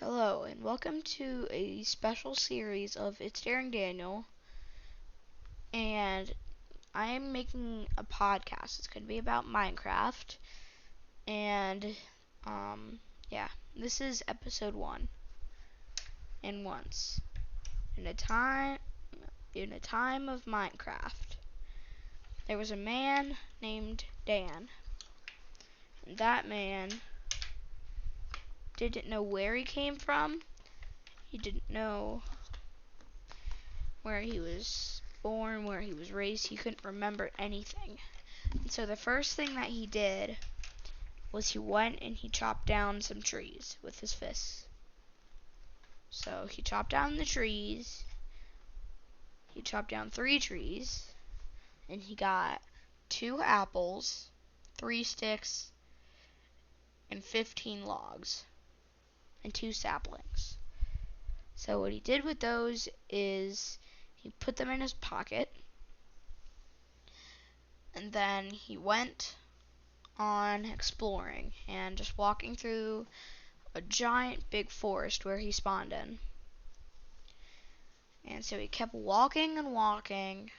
Hello, and welcome to a special series of It's Daring Daniel, and I am making a podcast. It's going to be about Minecraft, and, yeah, this is episode 1. And once, in a time of Minecraft, there was a man named Dan, and that man didn't know where he came from. He didn't know where he was born, where he was raised. He couldn't remember anything. And so the first thing that he did was he went and he chopped down some trees with his fists. So he chopped down the trees. He chopped down 3 trees, and he got 2 apples, 3 sticks, and 15 logs, and 2 saplings. So what he did with those is he put them in his pocket, and then he went on exploring and just walking through a giant big forest where he spawned in. And so he kept walking and walking,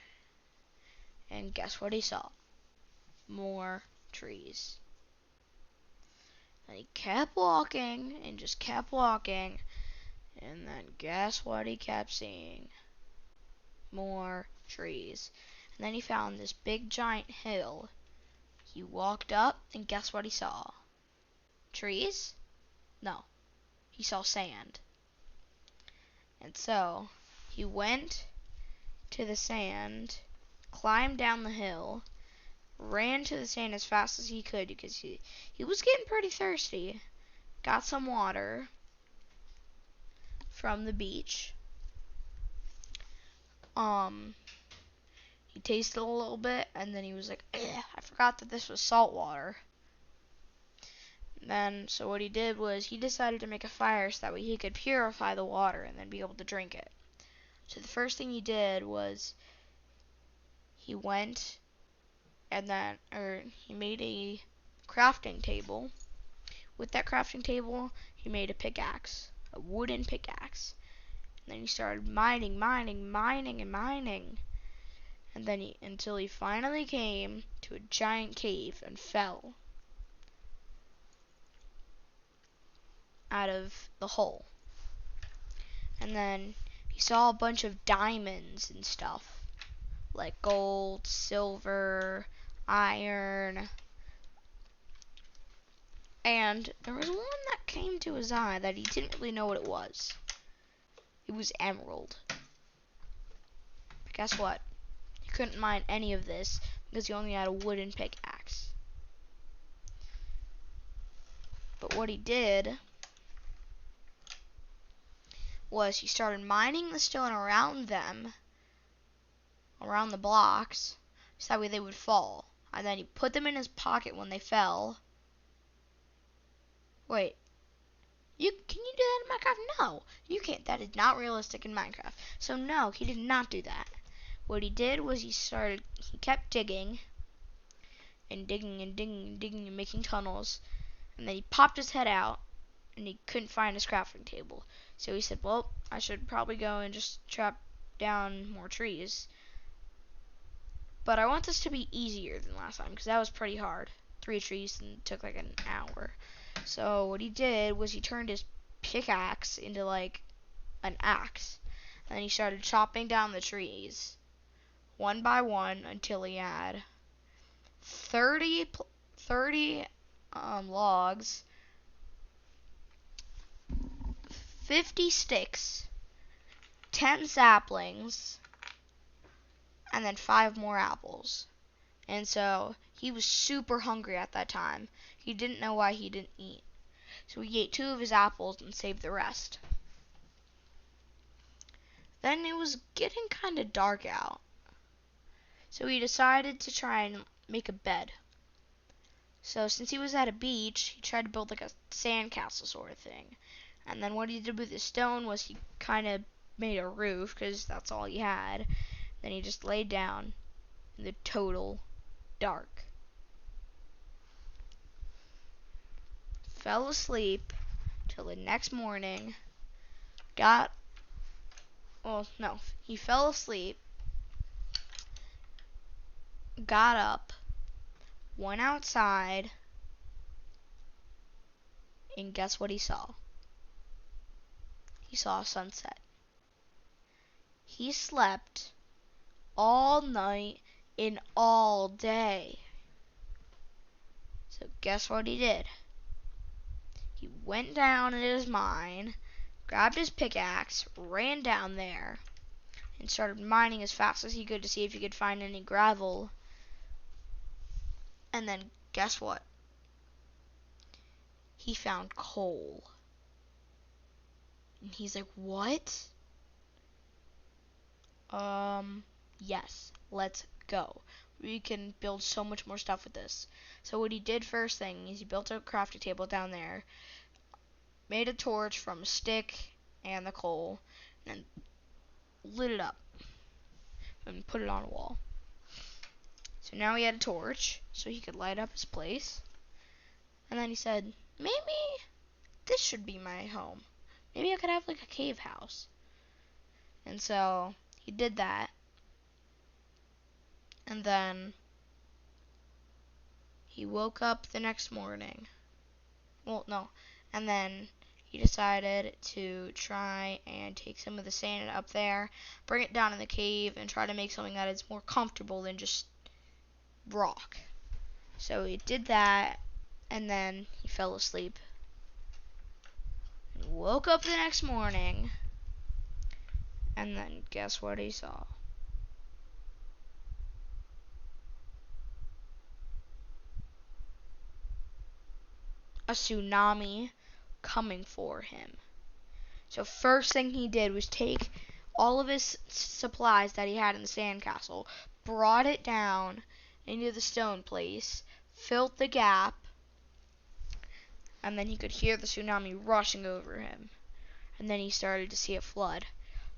and guess what he saw? More trees. And he kept walking and just kept walking, and then guess what he kept seeing? More trees. And then he found this big giant hill. He walked up, and guess what he saw? Trees? No, he saw sand. And so he went to the sand, climbed down the hill, ran to the sand as fast as he could because he was getting pretty thirsty. Got some water from the beach. He tasted a little bit, and then he was like, I forgot that this was salt water. Then, so what he did was he decided to make a fire so that way he could purify the water and then be able to drink it. So the first thing he did was he went and then, he made a crafting table. With that crafting table, he made a pickaxe, a wooden pickaxe. And then he started mining, and then until he finally came to a giant cave and fell out of the hole. And then he saw a bunch of diamonds and stuff, like gold, silver, iron. And there was one that came to his eye that he didn't really know what it was. It was emerald. But guess what? He couldn't mine any of this because he only had a wooden pickaxe. But what he did was he started mining the stone around them, around the blocks, so that way they would fall. And then he put them in his pocket when they fell. Wait, can you do that in Minecraft? No, you can't. That is not realistic in Minecraft. So no, he did not do that. What he did was he kept digging and digging and digging and digging and making tunnels, and then he popped his head out and he couldn't find his crafting table. So he said, well, I should probably go and just chop down more trees. But I want this to be easier than last time because that was pretty hard. 3 trees and took like an hour. So what he did was he turned his pickaxe into like an axe. And then he started chopping down the trees one by one until he had 30 logs, 50 sticks, 10 saplings, and then 5 more apples. And so he was super hungry at that time. He didn't know why he didn't eat. So he ate 2 of his apples and saved the rest. Then it was getting kind of dark out. So he decided to try and make a bed. So since he was at a beach, he tried to build like a sandcastle sort of thing. And then what he did with his stone was he kind of made a roof because that's all he had. Then he just laid down in the total dark. Fell asleep till the next morning. Well, no, he fell asleep, got up, went outside, and guess what he saw? He saw a sunset. He slept all night and all day. So guess what he did? He went down in his mine, grabbed his pickaxe, ran down there, and started mining as fast as he could to see if he could find any gravel. And then guess what? He found coal. And he's like, what? Yes, let's go. We can build so much more stuff with this. So what he did first thing is he built a crafting table down there, made a torch from a stick and the coal, and then lit it up and put it on a wall. So now he had a torch so he could light up his place. And then he said, maybe this should be my home. Maybe I could have like a cave house. And so he did that. And then he woke up the next morning. Well, no. And then he decided to try and take some of the sand up there, bring it down in the cave, and try to make something that is more comfortable than just rock. So he did that, and then he fell asleep. And woke up the next morning, and then guess what he saw? A tsunami coming for him. So first thing he did was take all of his supplies that he had in the sandcastle, brought it down into the stone place, filled the gap, and then he could hear the tsunami rushing over him. And then he started to see a flood.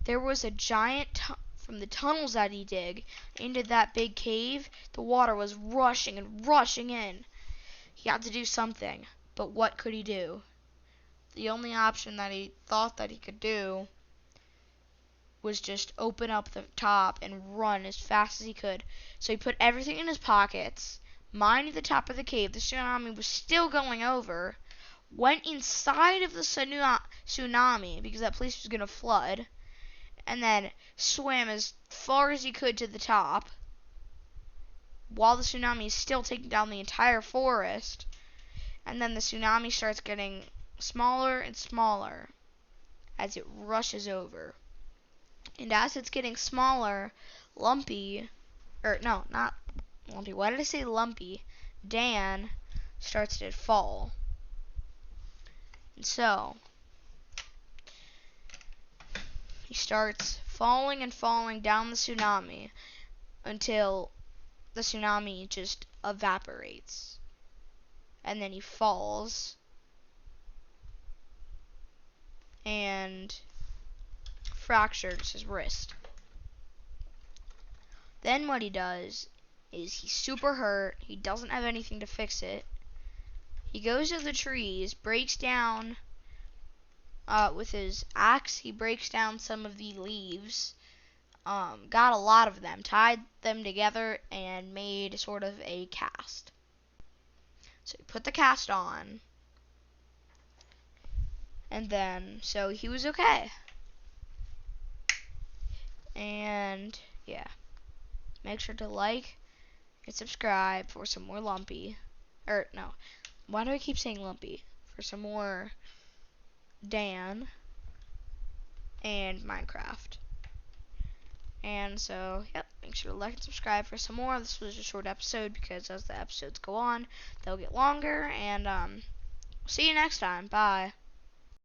There was a giant from the tunnels that he dug into that big cave. The water was rushing and rushing in. He had to do something. But what could he do? The only option that he thought that he could do was just open up the top and run as fast as he could. So he put everything in his pockets, mined at the top of the cave. The tsunami was still going over. Went inside of the tsunami because that place was going to flood. And then swam as far as he could to the top. While the tsunami is still taking down the entire forest. And then the tsunami starts getting smaller and smaller as it rushes over. And as it's getting smaller, Lumpy, or no, not Lumpy, why did I say Lumpy? Dan starts to fall. And so, he starts falling and falling down the tsunami until the tsunami just evaporates. And then he falls and fractures his wrist. Then what he does is he's super hurt. He doesn't have anything to fix it. He goes to the trees, breaks down with his axe. He breaks down some of the leaves. Got a lot of them, tied them together, and made sort of a cast. So he put the cast on, and then, so he was okay. And, yeah. Make sure to like and subscribe for some more Lumpy. Or, no. Why do I keep saying Lumpy? For some more Dan and Minecraft. And so, yep, make sure to like and subscribe for some more. This was a short episode because as the episodes go on, they'll get longer. And see you next time. Bye.